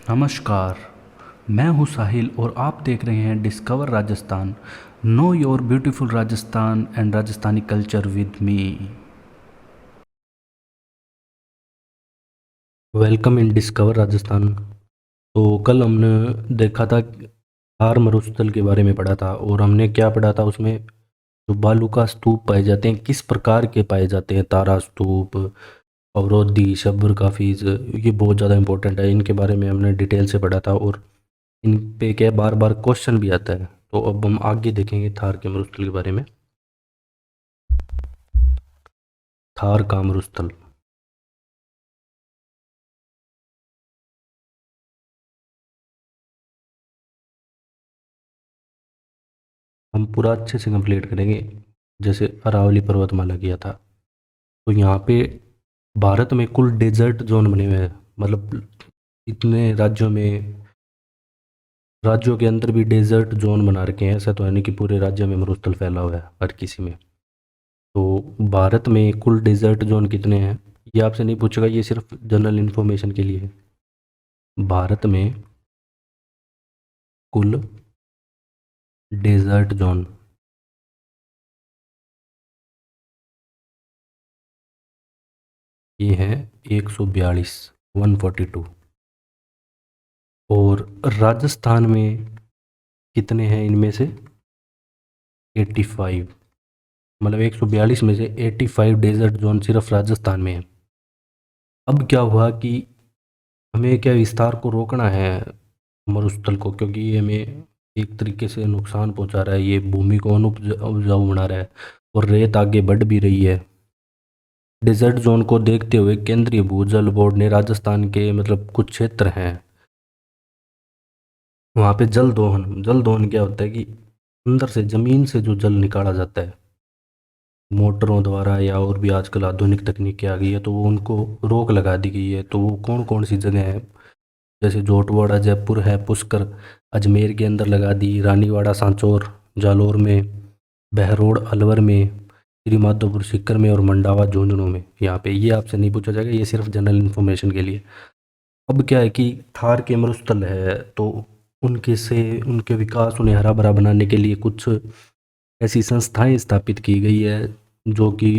नमस्कार। मैं हूँ साहिल और आप देख रहे हैं discover Rajasthan. Know your beautiful Rajasthan and Rajasthani culture with me. Welcome in discover Rajasthan. तो कल हमने देखा था थार मरुस्थल के बारे में पढ़ा था और हमने क्या पढ़ा था उसमें। जो बालू का स्तूप पाए जाते हैं किस प्रकार के पाए जाते हैं, तारा स्तूप, अवरोधी, शब्र काफीज, ये बहुत ज़्यादा इंपॉर्टेंट है। इनके बारे में हमने डिटेल से पढ़ा था और इन पे क्या बार बार क्वेश्चन भी आता है। तो अब हम आगे देखेंगे थार के मरुस्थल के बारे में। थार का मरुस्थल। हम पूरा अच्छे से कंप्लीट करेंगे जैसे अरावली पर्वतमाला किया था। तो यहाँ पे भारत में कुल डेजर्ट जोन बने हुए हैं, मतलब इतने राज्यों के अंदर भी डेजर्ट जोन बना रखे हैं। ऐसा तो है नहीं कि पूरे राज्य में मरुस्थल फैला हुआ है हर किसी में। तो भारत में कुल डेजर्ट जोन कितने हैं ये आपसे नहीं पूछेगा, ये सिर्फ जनरल इन्फॉर्मेशन के लिए है। भारत में कुल डेजर्ट जोन ये है 142, 142। और राजस्थान में कितने हैं इनमें से? 85। मतलब 142 में से 85 डेजर्ट जोन सिर्फ राजस्थान में है। अब क्या हुआ कि हमें क्या विस्तार को रोकना है मरुस्थल को, क्योंकि ये हमें एक तरीके से नुकसान पहुंचा रहा है। ये भूमि को अनुपजाऊ बना रहा है और रेत आगे बढ़ भी रही है। डेजर्ट जोन को देखते हुए केंद्रीय भूजल बोर्ड ने राजस्थान के मतलब कुछ क्षेत्र हैं वहाँ पे जल दोहन क्या होता है कि अंदर से ज़मीन से जो जल निकाला जाता है मोटरों द्वारा, या और भी आजकल आधुनिक तकनीकें आ गई है, तो वो उनको रोक लगा दी गई है। तो वो कौन कौन सी जगह है? जैसे जोटवाड़ा जयपुर है, पुष्कर अजमेर के अंदर लगा दी, रानीवाड़ा सांचौर जालौर में, बहरोड अलवर में, श्री माधोपुर सीकर में और मंडावा झुंझुनू में। यहाँ पे ये आपसे नहीं पूछा जाएगा, ये सिर्फ जनरल इन्फॉर्मेशन के लिए। अब क्या है कि थार के मरुस्थल है तो उनके विकास, उन्हें हरा भरा बनाने के लिए कुछ ऐसी संस्थाएं स्थापित की गई है जो कि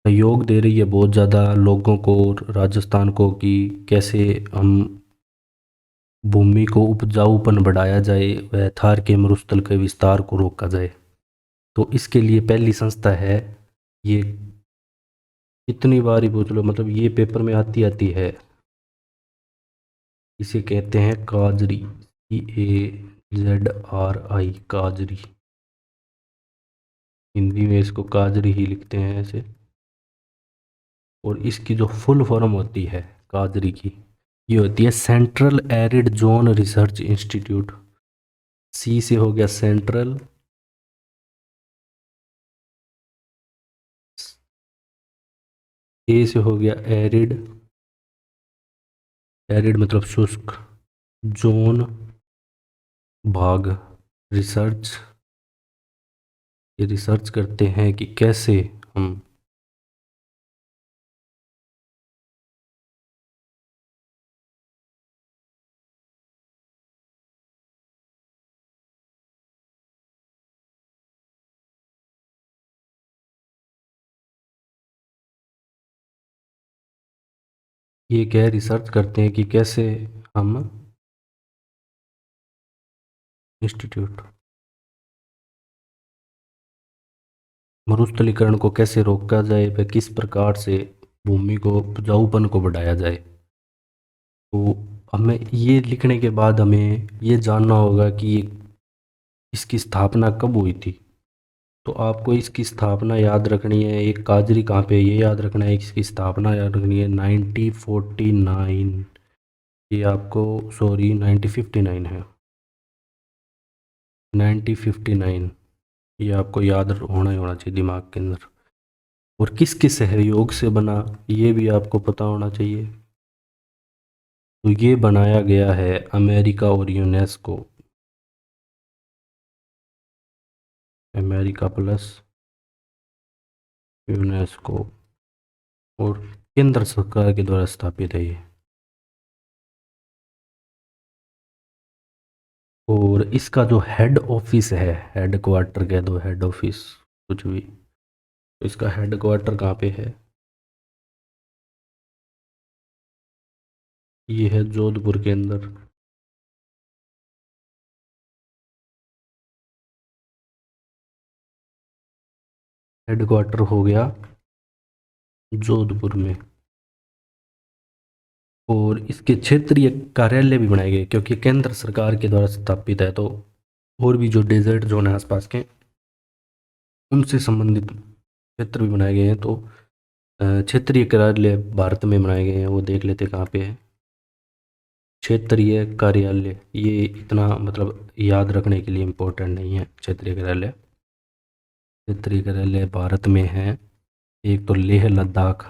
सहयोग दे रही है बहुत ज़्यादा लोगों को और राजस्थान को कि कैसे हम भूमि को उपजाऊपन बढ़ाया जाए, वह थार के मरुस्थल के विस्तार को रोका जाए। तो इसके लिए पहली संस्था है, ये कितनी बार ही पूछ लो, मतलब ये पेपर में आती आती है। इसे कहते हैं काजरी, CAZRI, काजरी। हिंदी में इसको काजरी ही लिखते हैं ऐसे। और इसकी जो फुल फॉर्म होती है काजरी की, ये होती है central arid zone research institute. सी से हो गया सेंट्रल, ए से हो गया एरिड, एरिड मतलब शुष्क, जोन भाग, रिसर्च, ये रिसर्च करते हैं कि कैसे हम ये क्या रिसर्च करते हैं कि कैसे हम इंस्टीट्यूट मरुस्थलीकरण को कैसे रोका जाए, व किस प्रकार से भूमि को उपजाऊपन को बढ़ाया जाए। तो हमें ये लिखने के बाद हमें ये जानना होगा कि इसकी स्थापना कब हुई थी। तो आपको इसकी स्थापना याद रखनी है, एक काजरी कहाँ पे है ये याद रखना है, इसकी स्थापना याद रखनी है 1949। ये आपको, सॉरी, 1959 है, 1959। ये आपको याद होना ही होना चाहिए दिमाग के अंदर। और किसके सहयोग से बना ये भी आपको पता होना चाहिए। तो ये बनाया गया है अमेरिका और यूनेस्को, अमेरिका प्लस यूनेस्को, और केंद्र सरकार के द्वारा स्थापित है ये। और इसका जो हेड ऑफिस है, हेड क्वार्टर कह दो, हेड ऑफिस कुछ भी, तो इसका हेड क्वार्टर कहाँ पे है? ये है जोधपुर के अंदर। हेड क्वार्टर हो गया जोधपुर में। और इसके क्षेत्रीय कार्यालय भी बनाए गए क्योंकि केंद्र सरकार के द्वारा स्थापित है, तो और भी जो डेजर्ट जोन है आसपास के, उनसे संबंधित क्षेत्र भी बनाए गए हैं। तो क्षेत्रीय कार्यालय भारत में बनाए गए हैं, वो देख लेते कहाँ पे है। क्षेत्रीय कार्यालय, ये इतना मतलब याद रखने के लिए इम्पोर्टेंट नहीं है। क्षेत्रीय कार्यालय, क्षेत्रीय कार्यालय भारत में है। एक तो लेह लद्दाख,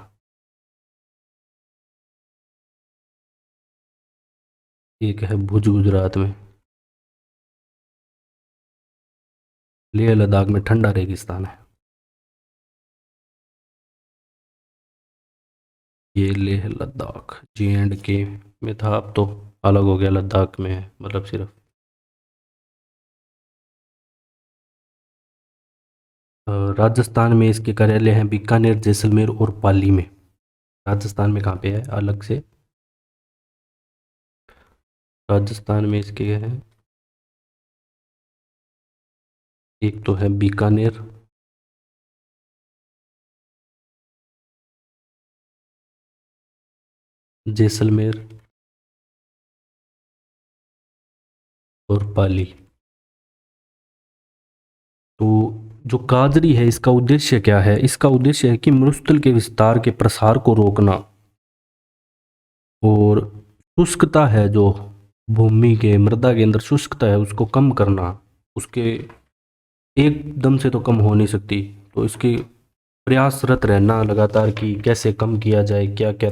एक है भुज गुजरात में। लेह लद्दाख में ठंडा रेगिस्तान है। ये लेह लद्दाख J&K में था, अब तो अलग हो गया, लद्दाख में है, मतलब सिर्फ। राजस्थान में इसके कार्यालय हैं बीकानेर, जैसलमेर और पाली में। राजस्थान में कहाँ पे है अलग से? राजस्थान में इसके हैं, एक तो है बीकानेर, जैसलमेर और पाली। तो जो काजरी है, इसका उद्देश्य क्या है? इसका उद्देश्य है कि मरुस्थल के विस्तार के प्रसार को रोकना, और शुष्कता है जो भूमि के, मृदा के अंदर शुष्कता है, उसको कम करना। उसके एकदम से तो कम हो नहीं सकती, तो इसके प्रयासरत रहना लगातार कि कैसे कम किया जाए, क्या क्या,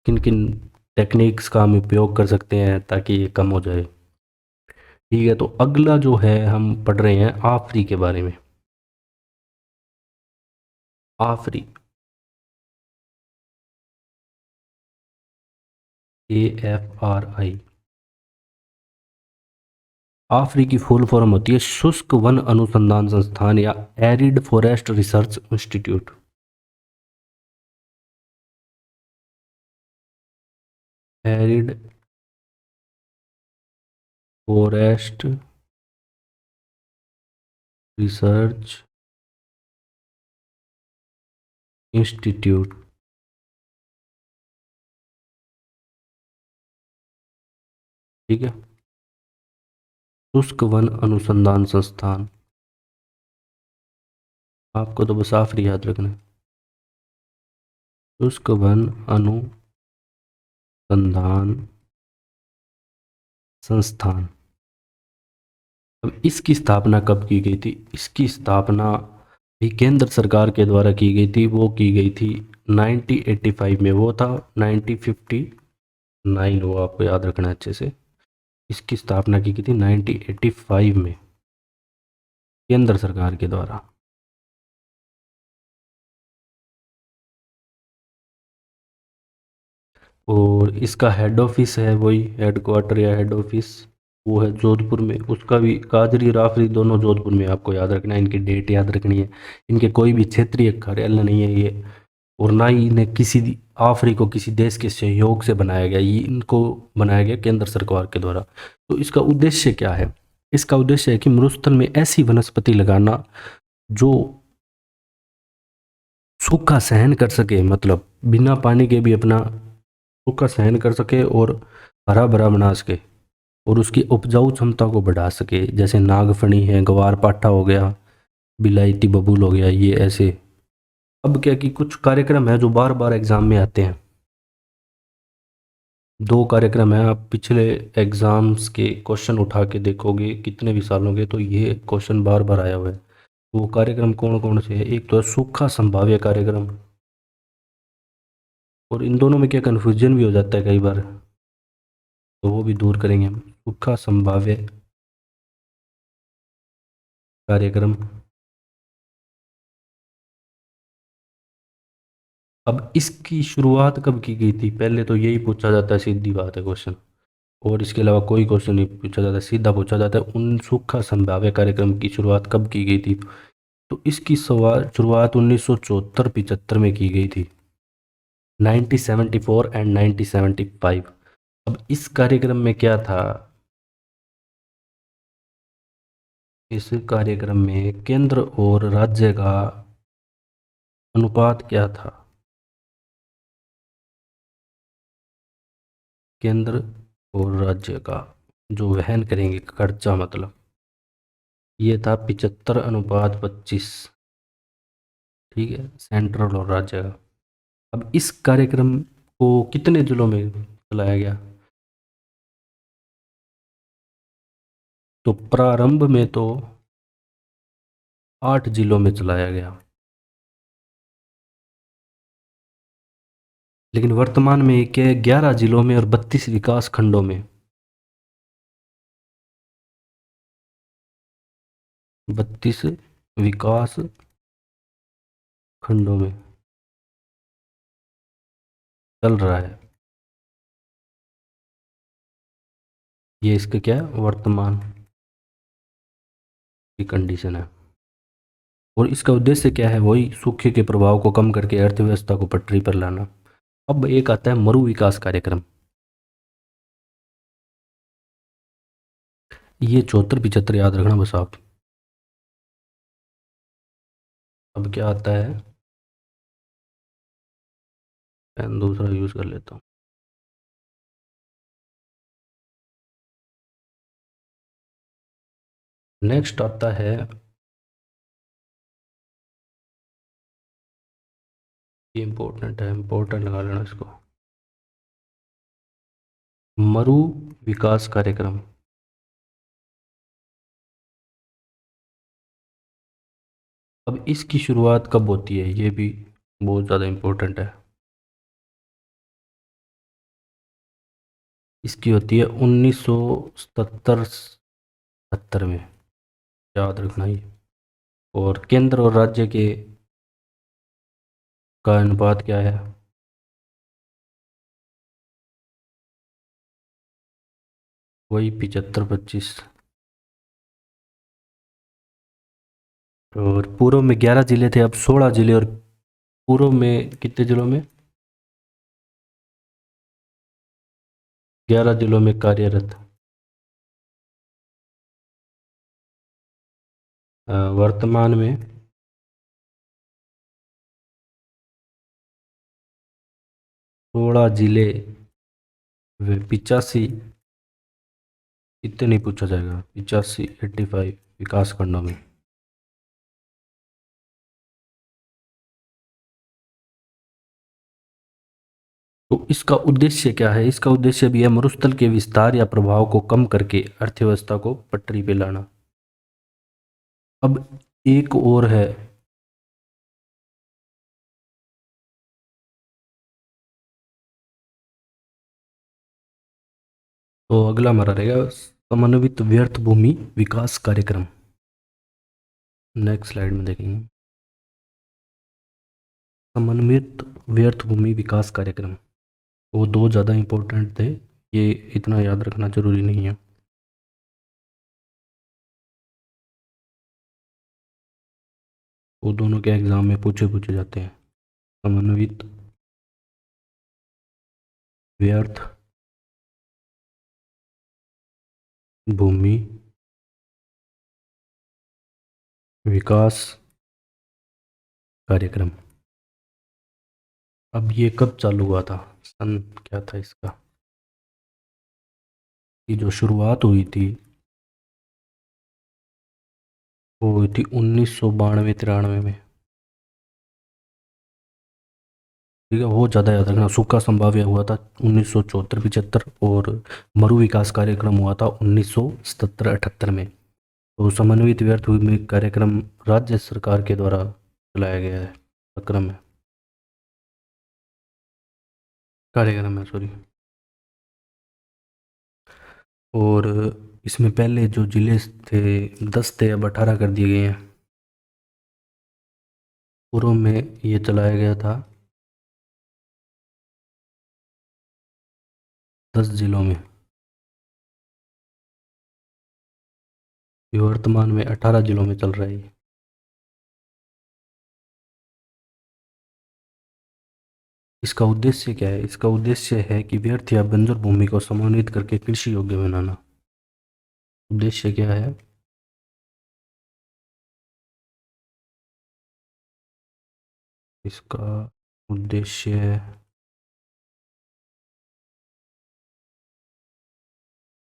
किन किन टेक्निक्स का हम उपयोग कर सकते हैं ताकि ये कम हो जाए। ठीक है, तो अगला जो है हम पढ़ रहे हैं आफरी के बारे में। आफरी, AFRI। आफरी की फुल फॉर्म होती है शुष्क वन अनुसंधान संस्थान या arid forest research institute. Arid forest research institute. ठीक है, शुष्क वन अनुसंधान संस्थान, आपको तो बस आफरी याद रखना है। शुष्क वन अनुसंधान संस्थान। अब इसकी स्थापना कब की गई थी? इसकी स्थापना भी केंद्र सरकार के द्वारा की गई थी। वो की गई थी 1985 में, वो था 1959, वो आपको याद रखना है अच्छे से। इसकी स्थापना की गई थी 1985 में केंद्र सरकार के द्वारा। और इसका हेड ऑफिस है, वही हेड क्वार्टर या हेड ऑफिस, वो है जोधपुर में। उसका भी काजरी और आफरी दोनों जोधपुर में, आपको याद रखना है, इनकी डेट याद रखनी है। इनके कोई भी क्षेत्रीय कार्यालय नहीं है ये, और ना ही इन्हें किसी आफरी को किसी देश के सहयोग से बनाया गया, ये इनको बनाया गया केंद्र सरकार के द्वारा। तो इसका उद्देश्य क्या है? इसका उद्देश्य है कि मरुस्थल में ऐसी वनस्पति लगाना जो सूखा सहन कर सके, मतलब बिना पानी के भी अपना सूखा सहन कर सके और हरा भरा बना सके, और उसकी उपजाऊ क्षमता को बढ़ा सके। जैसे नागफनी है, ग्वार पाठा हो गया, बिलायती बबूल हो गया, ये ऐसे। अब क्या कि कुछ कार्यक्रम है जो बार बार एग्जाम में आते हैं। दो कार्यक्रम है, आप पिछले एग्जाम्स के क्वेश्चन उठा के देखोगे कितने भी सालों के, तो ये क्वेश्चन बार बार आया हुआ है। वो कार्यक्रम कौन कौन से है? एक तो है सूखा संभाव्य कार्यक्रम, और इन दोनों में क्या कन्फ्यूजन भी हो जाता है कई बार, तो वो भी दूर करेंगे हम। सूखा संभाव्य कार्यक्रम। अब इसकी शुरुआत कब की गई थी? पहले तो यही पूछा जाता है, सीधी बात है क्वेश्चन। और इसके अलावा कोई क्वेश्चन नहीं पूछा जाता, सीधा पूछा जाता है उन सूखा संभाव्य कार्यक्रम की शुरुआत कब की गई थी। तो इसकी शुरुआत 1974-75 में की गई थी, 1974 एंड 1975। अब इस कार्यक्रम में क्या था, इस कार्यक्रम में केंद्र और राज्य का अनुपात क्या था, केंद्र और राज्य का जो वहन करेंगे खर्चा, मतलब ये था 75/25। ठीक है, सेंट्रल और राज्य का। अब इस कार्यक्रम को कितने जिलों में चलाया गया, तो प्रारंभ में तो 8 जिलों में चलाया गया, लेकिन वर्तमान में क्या है, 11 जिलों में और 32 विकास खंडों में, 32 विकास खंडों में चल रहा है। ये इसका क्या है, वर्तमान की कंडीशन है। और इसका उद्देश्य क्या है, वही सूखे के प्रभाव को कम करके अर्थव्यवस्था को पटरी पर लाना। अब एक आता है मरु विकास कार्यक्रम। ये 74-75 याद रखना बस आप। अब क्या आता है, पेन दूसरा यूज कर लेता हूँ। नेक्स्ट आता है, ये इंपॉर्टेंट है, इंपॉर्टेंट लगा लेना इसको, मरु विकास कार्यक्रम। अब इसकी शुरुआत कब होती है, ये भी बहुत ज़्यादा इम्पोर्टेंट है। इसकी होती है 1977-78 में, याद रखना ये। और केंद्र और राज्य के का अनुपात क्या है, वही 75/25। और पूर्व में 11 जिले थे, अब 16 जिले, और पूर्व में कितने जिलों में, 11 जिलों में कार्यरत। वर्तमान में 16 जिले व 85, इतने नहीं पूछा जाएगा, 85 विकास खंडों में। तो इसका उद्देश्य क्या है, इसका उद्देश्य भी है मरुस्थल के विस्तार या प्रभाव को कम करके अर्थव्यवस्था को पटरी पे लाना। अब एक और है, तो अगला हमारा रहेगा समन्वित व्यर्थ भूमि विकास कार्यक्रम। नेक्स्ट स्लाइड में देखेंगे, समन्वित व्यर्थ भूमि विकास कार्यक्रम। वो दो ज़्यादा इम्पोर्टेंट थे, ये इतना याद रखना जरूरी नहीं है। वो दोनों के एग्जाम में पूछे जाते हैं। समन्वित व्यर्थ भूमि विकास कार्यक्रम। अब ये कब चालू हुआ था, सन क्या था इसका, ये जो शुरुआत हुई थी वो हुई थी 1992-93 में। ठीक है, वो ज़्यादा याद रखना। सूखा संभाव्य हुआ था 1974-75, और मरु विकास कार्यक्रम हुआ था 1977-78 में। तो समन्वित व्यर्थ भूमि कार्यक्रम राज्य सरकार के द्वारा चलाया गया है, कार्यक्रम है, कार्यक्रम है सॉरी। और इसमें पहले जो जिले थे 10 थे, अब 18 कर दिए गए हैं। पूर्व में ये चलाया गया था 10 जिलों में। ये वर्तमान में 18 जिलों में चल रहा है ये। इसका उद्देश्य क्या है? इसका उद्देश्य है कि व्यर्थ या बंजर भूमि को समन्वित करके कृषि योग्य बनाना। उद्देश्य क्या है? इसका उद्देश्य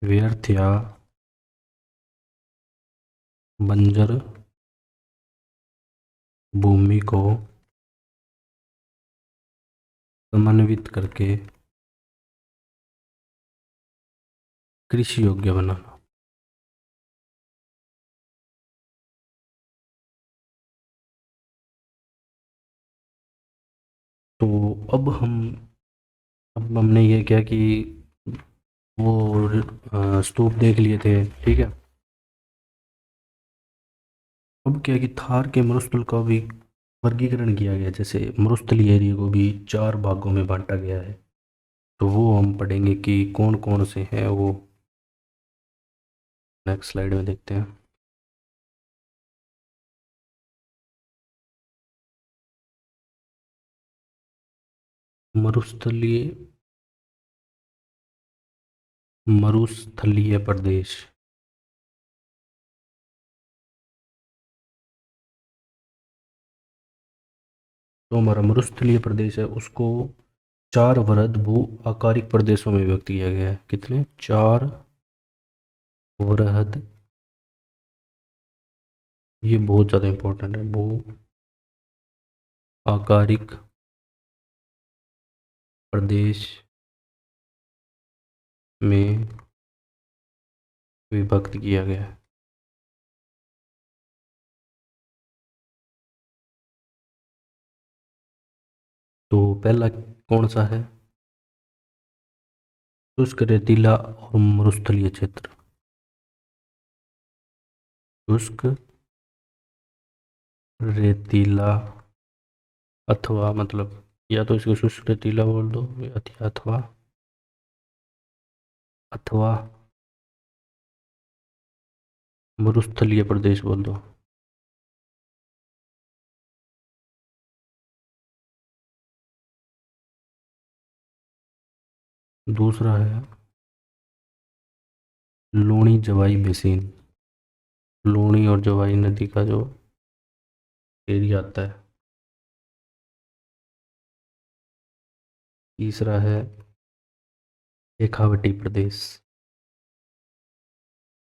व्यर्थ या बंजर भूमि को समन्वित करके कृषि योग्य बनाना। तो अब हमने ये क्या कि वो स्तूप देख लिए थे, ठीक है। अब क्या है कि थार के मरुस्थल का भी वर्गीकरण किया गया, जैसे मरुस्थलीय एरिया को भी 4 भागों में बांटा गया है। तो वो हम पढ़ेंगे कि कौन कौन से हैं वो। नेक्स्ट स्लाइड में देखते हैं। मरुस्थलीय मरुस्थलीय प्रदेश। तो हमारा मरुस्थलीय प्रदेश है, उसको 4 वृहद भू आकारिक प्रदेशों में विभक्त किया गया है। कितने? 4 वृहद, ये बहुत ज़्यादा इंपॉर्टेंट है, भू आकारिक प्रदेश में विभक्त किया गया है। तो पहला कौन सा है? शुष्क, रेतीला और मरुस्थलीय क्षेत्र। शुष्क, रेतीला, अथवा मतलब या तो इसको शुष्क रेतीला बोल दो, अथवा अथवा मरुस्थलीय प्रदेश बोल दो। दूसरा है लूणी जवाई बेसिन, लूणी और जवाई नदी का जो एरिया आता है। तीसरा है शेखावटी प्रदेश,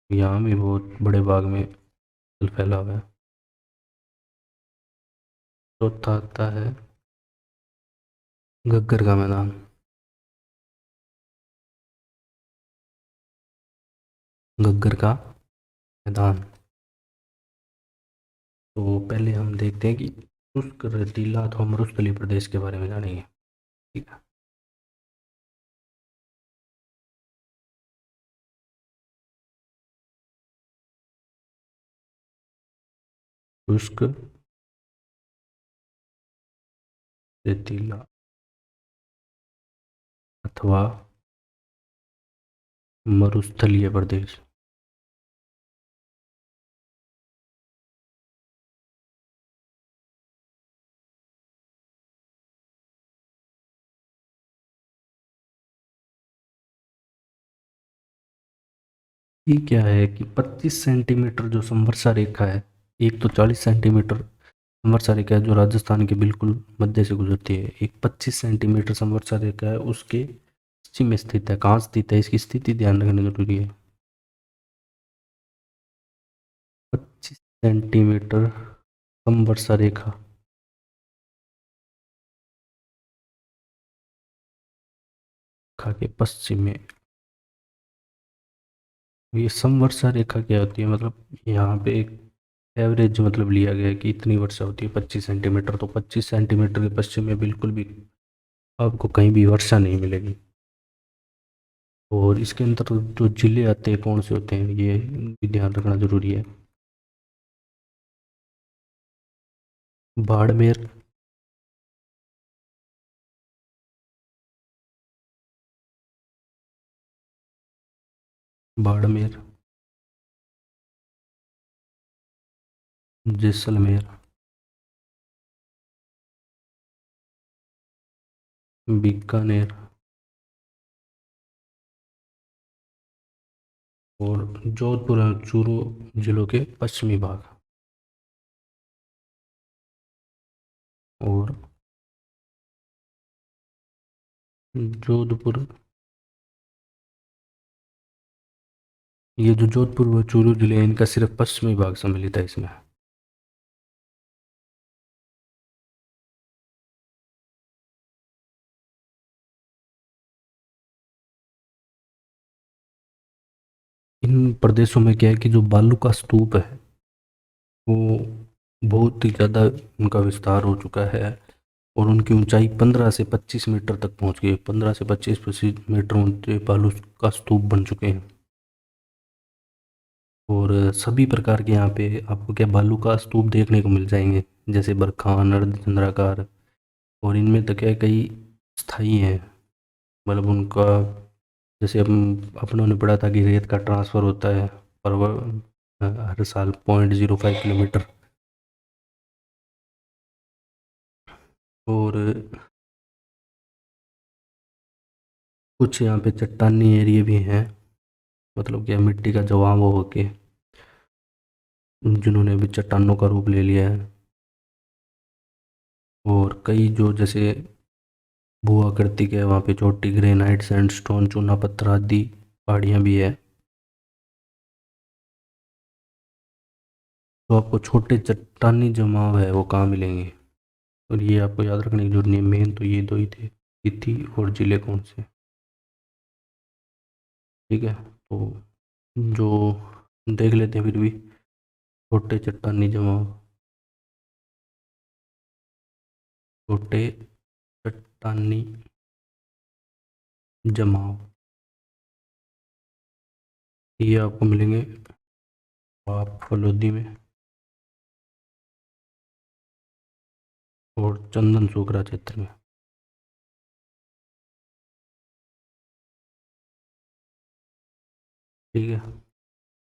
यहाँ भी बहुत बड़े भाग में जल फैला हुआ है। चौथा आता है घग्गर का मैदान। घग्गर का मैदान। तो पहले हम देखते हैं कि शुष्क, रेतीला अथवा मरुस्थलीय प्रदेश के बारे में जानेंगे, ठीक है। शुष्क, रेतीला अथवा मरुस्थलीय प्रदेश। ये क्या है कि 25 सेंटीमीटर जो समवर्षा रेखा है, एक तो 40 सेंटीमीटर समवर्षा रेखा है जो राजस्थान के बिल्कुल मध्य से गुजरती है, एक 25 सेंटीमीटर समवर्षा रेखा है उसके पश्चिम में स्थित है। कहाँ स्थित है? इसकी स्थिति ध्यान रखना जरूरी है। 25 सेंटीमीटर समवर्षा रेखा रेखा के पश्चिम में। ये समवर्षा रेखा क्या होती है? मतलब यहाँ पे एक एवरेज मतलब लिया गया है कि इतनी वर्षा होती है 25 सेंटीमीटर, तो 25 सेंटीमीटर के पश्चिम में बिल्कुल भी आपको कहीं भी वर्षा नहीं मिलेगी। और इसके अंदर जो जिले आते हैं कौन से होते हैं, ये भी ध्यान रखना जरूरी है। बाड़मेर, बाड़मेर, जैसलमेर, बीकानेर और जोधपुर और चूरू जिलों के पश्चिमी भाग। और जोधपुर, ये जो जोधपुर व चूरू जिले हैं इनका सिर्फ पश्चिमी भाग सम्मिलित है इसमें। इन प्रदेशों में क्या है कि जो बालू का स्तूप है वो बहुत ही ज़्यादा उनका विस्तार हो चुका है और उनकी ऊंचाई 15 से 25 मीटर तक पहुंच गई है। 15 से 25 मीटर ऊंचे बालू का स्तूप बन चुके हैं। और सभी प्रकार के यहाँ पे आपको क्या बालू का स्तूप देखने को मिल जाएंगे, जैसे बरखान, अर्धचंद्राकार। और इनमें तो क्या है, कई स्थायी हैं, मतलब उनका जैसे अपनों ने पढ़ा था कि रेत का ट्रांसफ़र होता है पर हर साल 0.05 किलोमीटर। और कुछ यहाँ पे चट्टानी एरिया भी हैं, मतलब क्या मिट्टी का जवाब होके जिन्होंने अभी चट्टानों का रूप ले लिया है। और कई जो जैसे भू आकृति के वहाँ पे चोटी, ग्रेनाइट, सैंडस्टोन, चूना पत्थर आदि पहाड़ियाँ भी है। तो आपको छोटे चट्टानी जमाव है वो कहाँ मिलेंगे, और ये आपको याद रखने की जरूरत नहीं है। मेन तो ये दो ही थे, तिथि और जिले कौन से। ठीक है, तो जो देख लेते हैं फिर भी। छोटे चट्टानी जमाव, छोटे चट्टानी जमाव, ये आपको मिलेंगे आप फलोदी में और चंदन सोगरा क्षेत्र में। ठीक है,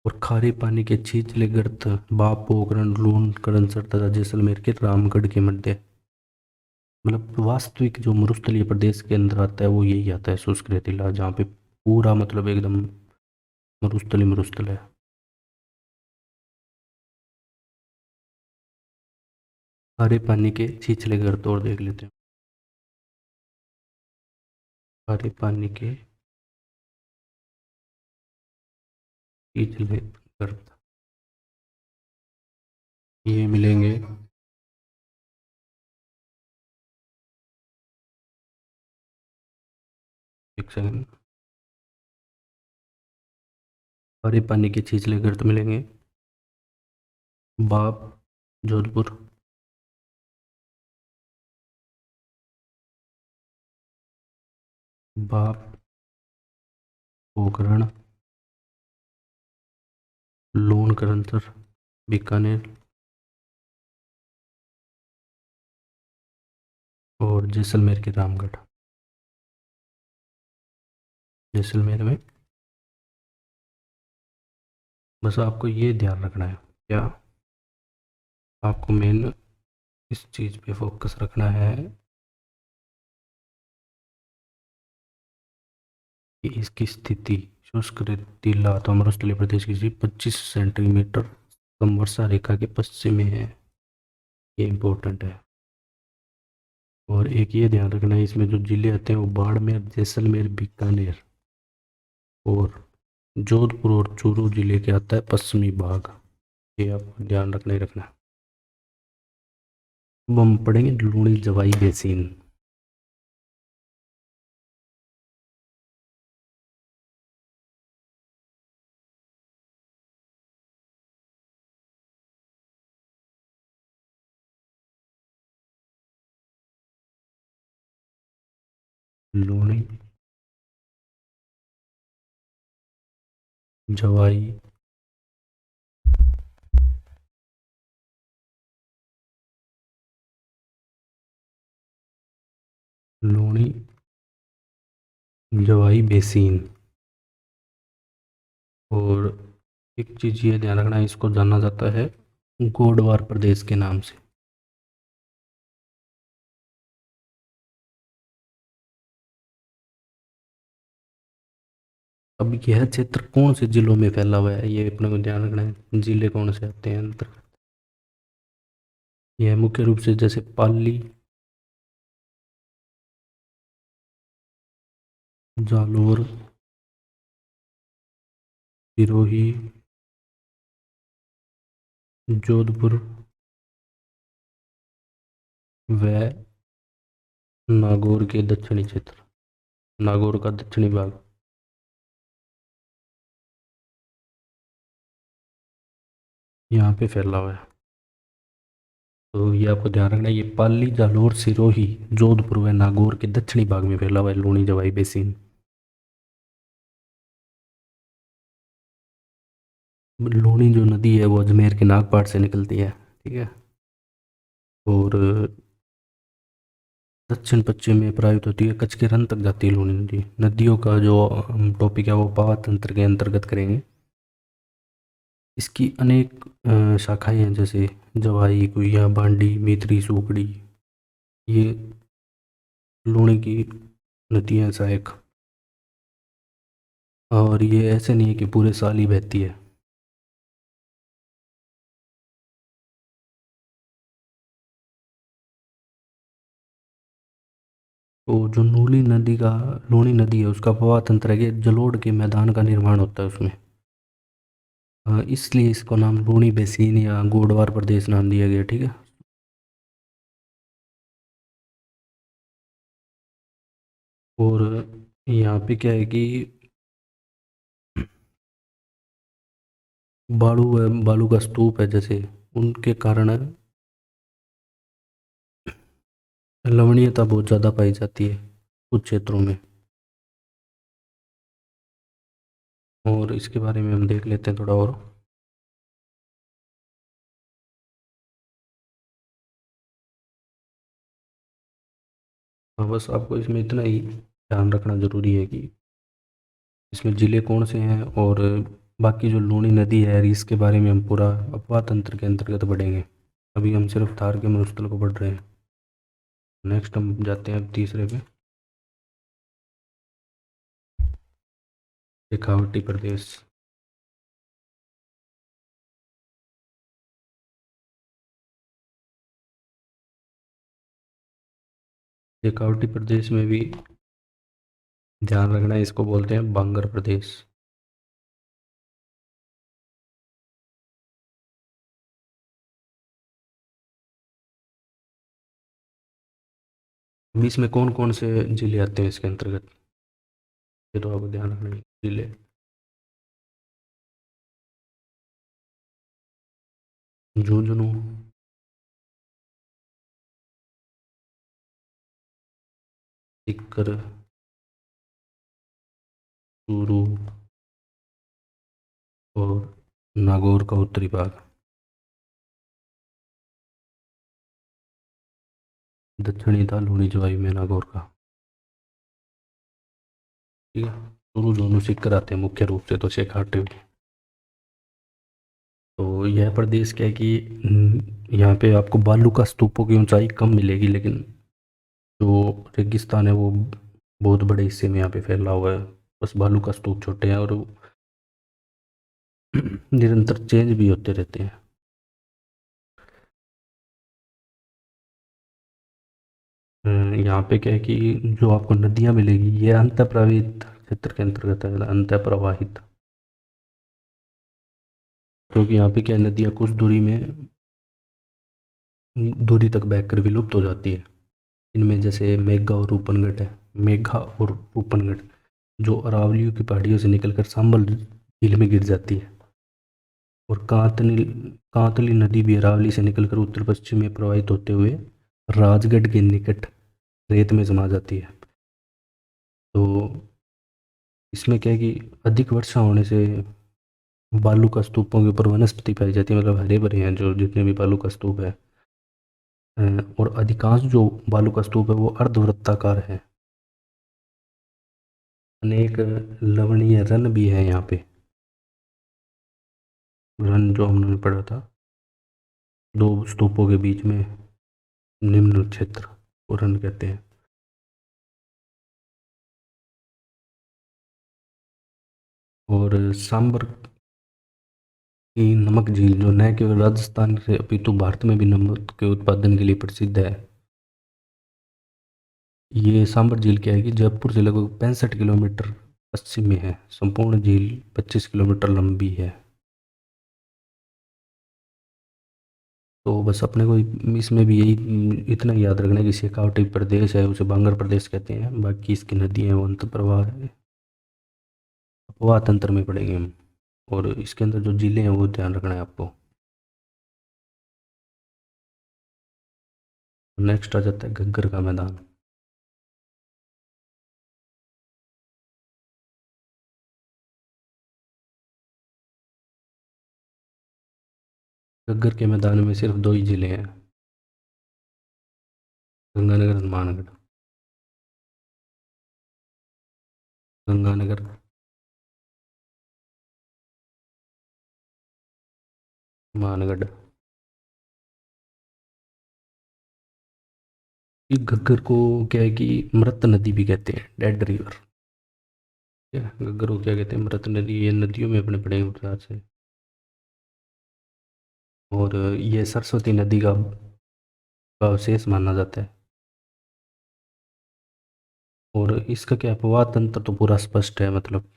और खारे पानी के छिछले गर्त बाप, पोखरण, लून, करणसर तथा जैसलमेर के रामगढ़ के मध्य, मतलब वास्तविक जो मरुस्थलीय प्रदेश के अंदर आता है वो यही आता है, शुष्क रेतीला, जहाँ पे पूरा मतलब एकदम मरुस्थल ही मरुस्थल है। खारे पानी के छिछले गर्त और देख लेते हैं। खारे पानी के छिछले गर्त ये मिलेंगे, एक सेकंड। खारे पानी के छिछले गर्त मिलेंगे बाप, जोधपुर, बाप, पोखरण, लूण, करंसर, बीकानेर और जैसलमेर के रामगढ़। जैसलमेर में बस आपको ये ध्यान रखना है, क्या आपको मेन इस चीज़ पे फोकस रखना है कि इसकी स्थिति शुष्क रेतीला तो मरुस्थलीय प्रदेश की 25 सेंटीमीटर समवर्षा रेखा के पश्चिम में है। ये इम्पोर्टेंट है। और एक ये ध्यान रखना है, इसमें जो जिले आते हैं वो बाड़मेर, जैसलमेर, बीकानेर और जोधपुर और चूरू जिले के आता है पश्चिमी भाग। ये आपको ध्यान रखना ही रखना है। अब हम पढ़ेंगे लूणी जवाई बेसिन। लूणी जवाई लूणी जवाई बेसिन। और एक चीज़ ये ध्यान रखना है, इसको जाना जाता है गोडवार प्रदेश के नाम से। अब यह क्षेत्र कौन से जिलों में फैला हुआ है, ये अपने को ध्यान रखना है, जिले कौन से आते हैं अंतर्गत। यह मुख्य रूप से जैसे पाली, जालोर, सिरोही, जोधपुर व नागौर के दक्षिणी क्षेत्र, नागौर का दक्षिणी भाग। यहाँ पे फैला हुआ है। तो ये आपको ध्यान रखना है, ये पाली, जालोर, सिरोही, जोधपुर व नागौर के दक्षिणी भाग में फैला हुआ है लूणी जवाई बेसिन। लूणी जो नदी है वो अजमेर के नागपाट से निकलती है, ठीक है। और दक्षिण पश्चिम में प्रवाहित होती है, कच्छ के रन तक जाती है लूणी नदी। नदियों का जो टॉपिक है वो पावा तंत्र के अंतर्गत करेंगे। इसकी अनेक शाखाएं हैं, जैसे जवाई, कुइया, बांडी, मीतरी, सूकड़ी। ये लूणी की नदियाँ हैं सहायक। और ये ऐसे नहीं है कि पूरे साल ही बहती है। तो जो लूणी नदी है उसका प्रवाह तंत्र है कि जलोढ़ के मैदान का निर्माण होता है उसमें। इसलिए इसको नाम लूणी बेसिन या गोडवार प्रदेश नाम दिया गया, ठीक है। और यहाँ पे क्या है कि बालू का स्तूप है जैसे, उनके कारण लवणीयता बहुत ज़्यादा पाई जाती है कुछ क्षेत्रों में। और इसके बारे में हम देख लेते हैं थोड़ा और। हाँ, बस आपको इसमें इतना ही ध्यान रखना ज़रूरी है कि इसमें ज़िले कौन से हैं, और बाकी जो लूणी नदी है इसके बारे में हम पूरा अपवाह तंत्र के अंतर्गत पढ़ेंगे। अभी हम सिर्फ थार के मरुस्थल को पढ़ रहे हैं। नेक्स्ट हम जाते हैं अब तीसरे पे, शेखावटी प्रदेश। शेखावटी प्रदेश में भी ध्यान रखना है, इसको बोलते हैं बांगर प्रदेश। अभी इसमें कौन कौन से जिले आते हैं इसके अंतर्गत, ये तो आपको ध्यान रखना है। जिले झुंझुनू, सीकर, चूरू और नागौर का उत्तरी भाग। दक्षिणी था लूणी जवाई में नागौर का, ठीक है। चूरू, झुंझुनू, सीकर आते हैं मुख्य रूप से तो शेखावटी में। तो यह प्रदेश क्या है कि यहाँ पे आपको बालू का स्तूपों की ऊंचाई कम मिलेगी, लेकिन जो रेगिस्तान है वो बहुत बड़े हिस्से में यहाँ पे फैला हुआ है। बस बालू का स्तूप छोटे हैं और वो निरंतर चेंज भी होते रहते हैं। यहाँ पे क्या है कि जो आपको नदियाँ मिलेगी ये अंतः प्रवाहित क्षेत्र के अंतर्गत है, अंतः प्रवाहित। क्योंकि यहाँ पे क्या है, नदियाँ कुछ दूरी तक बहकर विलुप्त हो जाती है। इनमें जैसे मेघा और रूपनगढ़ है। मेघा और रूपनगढ़ जो अरावलियों की पहाड़ियों से निकलकर संबल झील में गिर जाती है। और कांतली नदी भी अरावली से निकलकर उत्तर पश्चिम में प्रवाहित होते हुए राजगढ़ के निकट रेत में समा जाती है। तो इसमें क्या है कि अधिक वर्षा होने से बालू का स्तूपों के ऊपर वनस्पति पाई जाती है, मतलब हरे भरे हैं जो जितने भी बालू का स्तूप है। और अधिकांश जो बालू का स्तूप है वो अर्धवृत्ताकार है। अनेक लवणीय रन भी है यहाँ पे, रन जो हमने पढ़ा था। दो स्तूपों के बीच में निम्न क्षेत्र पूरन कहते हैं। और सांबर की नमक झील जो न केवल राजस्थान से अपितु भारत में भी नमक के उत्पादन के लिए प्रसिद्ध है। ये सांबर झील क्या है कि जयपुर से लगभग 65 किलोमीटर पश्चिम में है। संपूर्ण झील 25 किलोमीटर लंबी है। तो बस अपने को इसमें भी यही इतना ही याद रखना है कि शेखावटी प्रदेश है उसे बांगर प्रदेश कहते हैं। बाकी इसकी नदियाँ वो अंत प्रवाह है, अपवाह तंत्र में पड़ेंगे हम। और इसके अंदर जो जिले हैं वो ध्यान रखना है आपको। नेक्स्ट आ जाता है घग्गर का मैदान। घग्गर के मैदान में सिर्फ दो ही जिले हैं, गंगानगर और मानगढ़। गंगानगर, मानगढ़। ये घग्गर को क्या है कि मृत नदी भी कहते हैं, डेड रिवर। क्या घग्गर को क्या कहते हैं, मृत नदी। ये नदियों में अपने पड़े हैं प्रकार से। और ये सरस्वती नदी का अवशेष माना जाता है। और इसका क्या अपवाह तंत्र तो पूरा स्पष्ट है मतलब,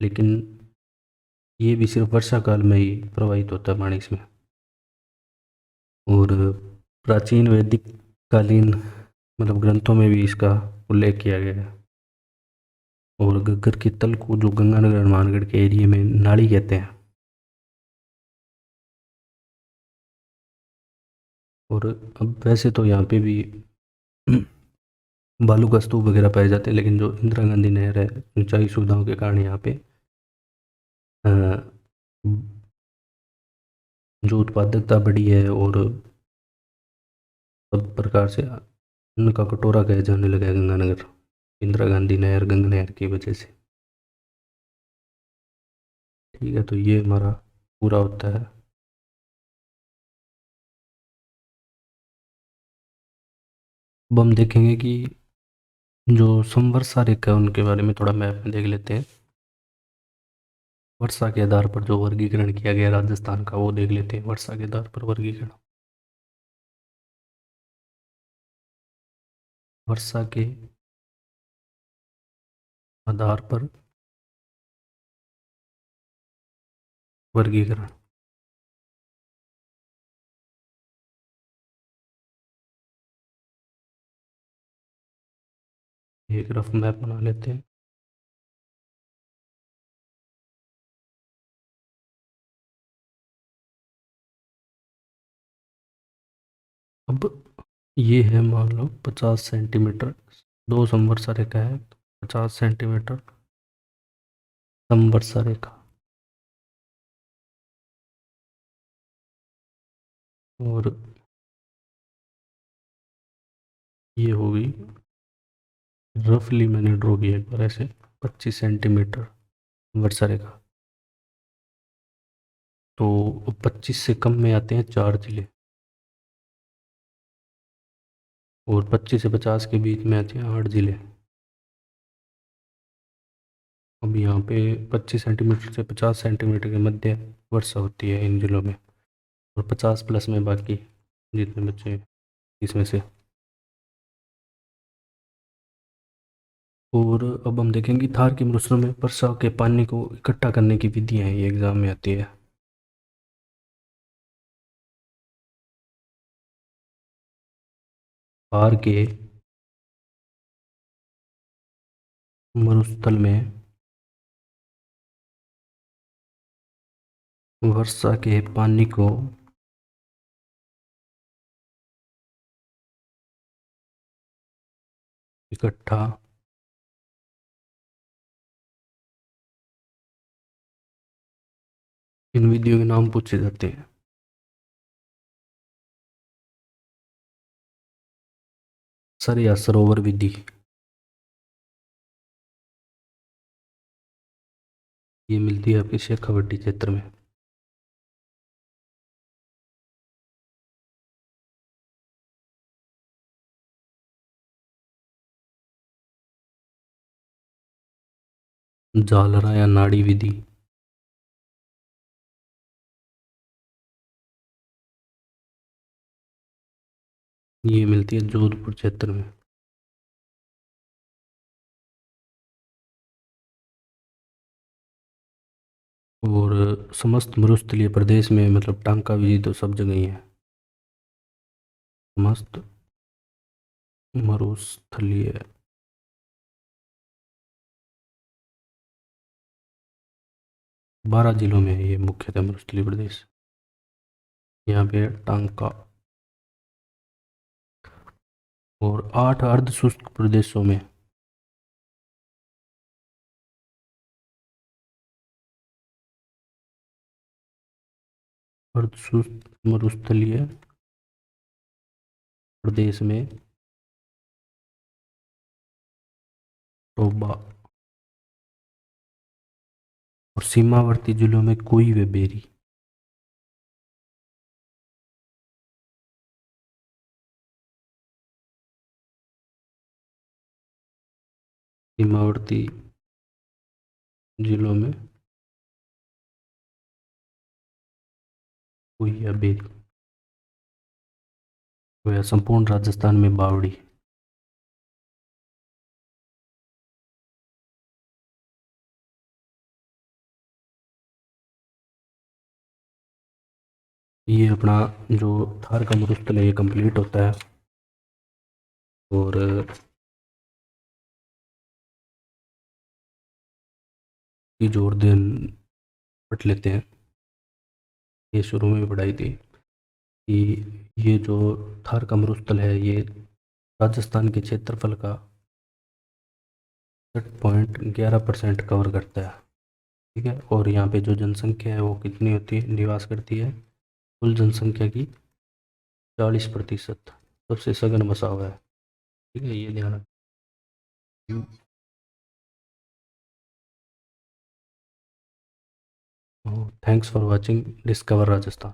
लेकिन ये भी सिर्फ वर्षा काल में ही प्रवाहित होता है पानी इसमें। और प्राचीन वैदिक कालीन मतलब ग्रंथों में भी इसका उल्लेख किया गया है। और घग्गर के तल को जो गंगानगर और मानगढ़ के एरिया में नाड़ी कहते हैं। और अब वैसे तो यहाँ पे भी बालू का स्तूप वगैरह पाए जाते हैं, लेकिन जो इंदिरा गांधी नहर है सिंचाई सुविधाओं के कारण यहाँ पे अ, जो उत्पादकता बढ़ी है और सब प्रकार से अन्न का कटोरा कहे जाने लगा है गंगानगर, इंदिरा गांधी नहर गंग नहर की वजह से। ठीक है, तो ये हमारा पूरा होता है। अब हम देखेंगे कि जो समवर्षा रेखा है उनके बारे में थोड़ा मैप में देख लेते हैं। वर्षा के आधार पर जो वर्गीकरण किया गया राजस्थान का वो देख लेते हैं। वर्षा के आधार पर वर्गीकरण, वर्षा के आधार पर वर्गीकरण। एक रफ मैप बना लेते हैं। अब ये है मान लो 50 सेंटीमीटर, दो समवर्षा रेखा है तो 50 सेंटीमीटर समवर्षा रेखा। और ये होगी रफली मैंने ड्रॉ किया एक बार ऐसे 25 सेंटीमीटर वर्षा रेखा। तो 25 से कम में आते हैं 4 जिले, और 25 से 50 के बीच में आते हैं 8 जिले। अब यहाँ पे 25 सेंटीमीटर से 50 सेंटीमीटर के मध्य वर्षा होती है इन जिलों में, और 50 प्लस में बाकी जितने बच्चे हैं इसमें से। और अब हम देखेंगे थार के मरुस्थल में वर्षा के पानी को इकट्ठा करने की विधियाँ हैं, ये एग्जाम में आती है। थार के मरुस्थल में वर्षा के पानी को इकट्ठा इन विधियों के नाम पूछे जाते हैं। सर या सरोवर विधि, ये मिलती है आपके शेखावटी क्षेत्र में। झालरा या नाड़ी विधि। ये मिलती है जोधपुर क्षेत्र में। और समस्त मरुस्थलीय प्रदेश में मतलब टांका विधि तो सब जगह ही है। समस्त मरुस्थलीय 12 जिलों में है ये मुख्यतः मरुस्थलीय प्रदेश। यहाँ पे है टांका। और 8 अर्ध शुष्क प्रदेशों में अर्ध शुष्क मरुस्थलीय प्रदेश में टोबा। और सीमावर्ती जिलों में कोई व बेरी। सीमावर्ती जिलों में कोई या बेरी। वह संपूर्ण राजस्थान में बावड़ी। ये अपना जो थार का मरुस्थल है ये कंप्लीट होता है। और की जोर दिन पढ़ लेते हैं। ये शुरू में भी पढ़ाई थी कि ये जो थार का मरुस्थल है ये राजस्थान के क्षेत्रफल का 60.11% कवर करता है। ठीक है। और यहाँ पे जो जनसंख्या है वो कितनी होती है, निवास करती है कुल जनसंख्या की 40%। सबसे सघन बसा हुआ है। ठीक है, ये ध्यान रखें। Thanks for watching discover Rajasthan.